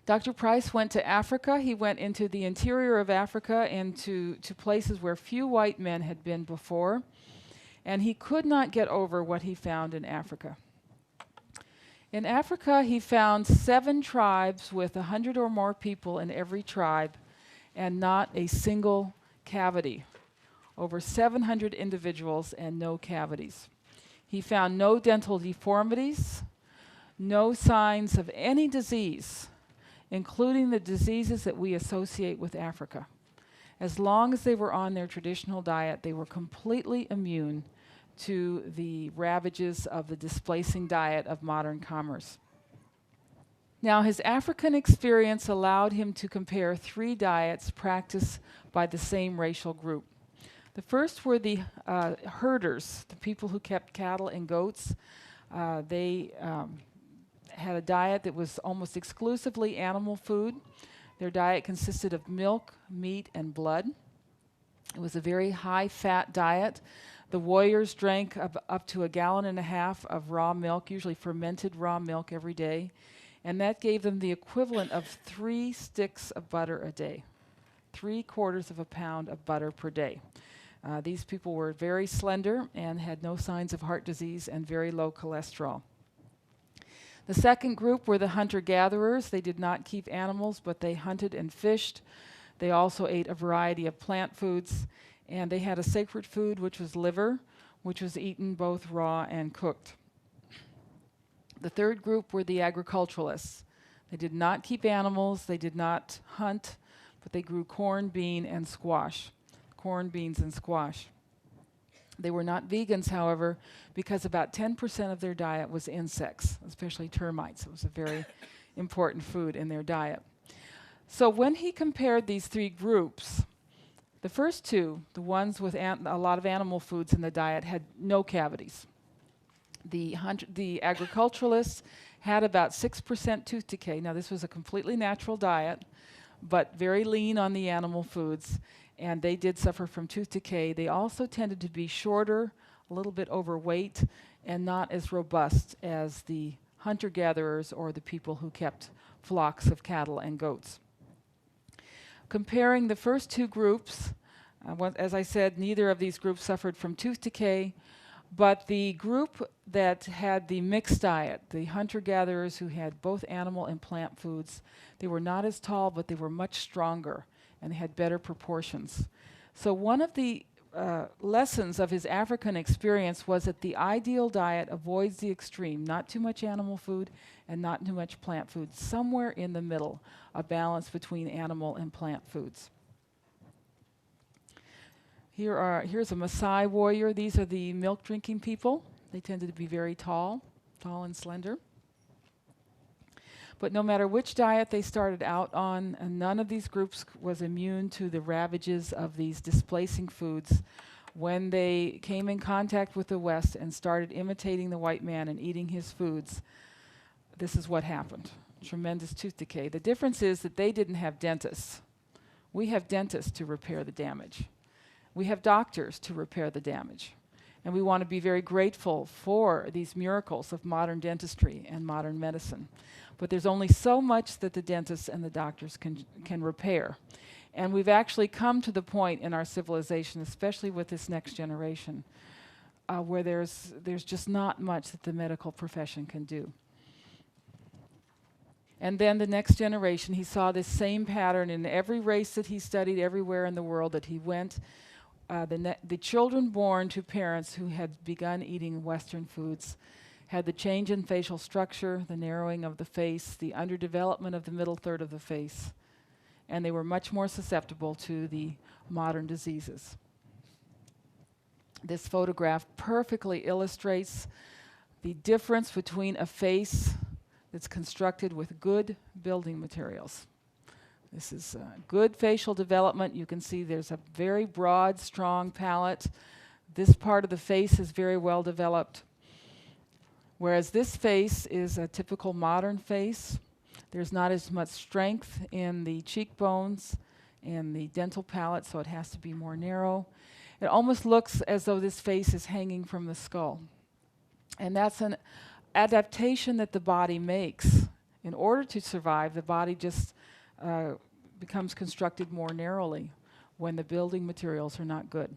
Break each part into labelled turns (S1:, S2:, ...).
S1: Dr. Price went to Africa. He went into the interior of Africa and to places where few white men had been before, and he could not get over what he found in Africa. In Africa, he found 7 tribes with 100 or more people in every tribe, and not a single cavity. Over 700 individuals and no cavities. He found no dental deformities, no signs of any disease, including the diseases that we associate with Africa. As long as they were on their traditional diet, they were completely immune to the ravages of the displacing diet of modern commerce. Now, his African experience allowed him to compare 3 diets practiced by the same racial group. The first were the herders, the people who kept cattle and goats. They had a diet that was almost exclusively animal food. Their diet consisted of milk, meat, and blood. It was a very high-fat diet. The warriors drank up to 1.5 gallons of raw milk, usually fermented raw milk, every day. And that gave them the equivalent of 3 sticks of butter a day, 3/4 of a pound of butter per day. These people were very slender and had no signs of heart disease and very low cholesterol. The second group were the hunter-gatherers. They did not keep animals, but they hunted and fished. They also ate a variety of plant foods, and they had a sacred food, which was liver, which was eaten both raw and cooked. The third group were the agriculturalists. They did not keep animals, they did not hunt, but they grew corn, beans, and squash. They were not vegans, however, because about 10% of their diet was insects, especially termites. It was a very important food in their diet. So when he compared these 3 groups, the first 2, the ones with a lot of animal foods in the diet, had no cavities. The agriculturalists had about 6% tooth decay. Now, this was a completely natural diet, but very lean on the animal foods, and they did suffer from tooth decay. They also tended to be shorter, a little bit overweight, and not as robust as the hunter-gatherers or the people who kept flocks of cattle and goats. Comparing the first 2 groups, as I said, neither of these groups suffered from tooth decay, but the group that had the mixed diet, the hunter-gatherers who had both animal and plant foods, they were not as tall, but they were much stronger and had better proportions. So one of the lessons of his African experience was that the ideal diet avoids the extreme, not too much animal food and not too much plant food, somewhere in the middle, a balance between animal and plant foods. Here's a Maasai warrior. These are the milk-drinking people. They tended to be very tall and slender. But no matter which diet they started out on, none of these groups was immune to the ravages of these displacing foods. When they came in contact with the West and started imitating the white man and eating his foods, this is what happened. Tremendous tooth decay. The difference is that they didn't have dentists. We have dentists to repair the damage. We have doctors to repair the damage. And we want to be very grateful for these miracles of modern dentistry and modern medicine. But there's only so much that the dentists and the doctors can repair. And we've actually come to the point in our civilization, especially with this next generation, where there's just not much that the medical profession can do. And then the next generation, he saw this same pattern in every race that he studied, everywhere in the world that he went. The children born to parents who had begun eating Western foods had the change in facial structure, the narrowing of the face, the underdevelopment of the middle third of the face, and they were much more susceptible to the modern diseases. This photograph perfectly illustrates the difference between a face that's constructed with good building materials. This is good facial development. You can see there's a very broad, strong palate. This part of the face is very well developed. Whereas this face is a typical modern face. There's not as much strength in the cheekbones and the dental palate, so it has to be more narrow. It almost looks as though this face is hanging from the skull. And that's an adaptation that the body makes In order to survive, the body just becomes constructed more narrowly when the building materials are not good.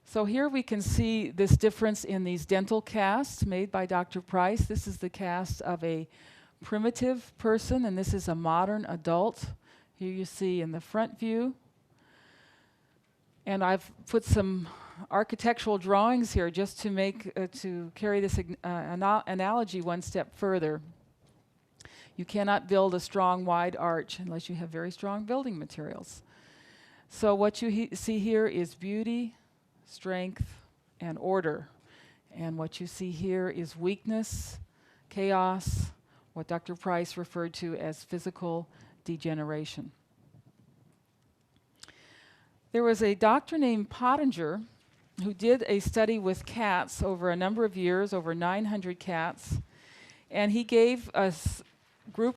S1: So here we can see this difference in these dental casts made by Dr. Price. This is the cast of a primitive person, and this is a modern adult. Here you see in the front view. And I've put some architectural drawings here just to make to carry this analogy one step further. You cannot build a strong, wide arch unless you have very strong building materials. So what you see here is beauty, strength, and order. And what you see here is weakness, chaos, what Dr. Price referred to as physical degeneration. There was a doctor named Pottinger who did a study with cats over a number of years, over 900 cats, and he gave us group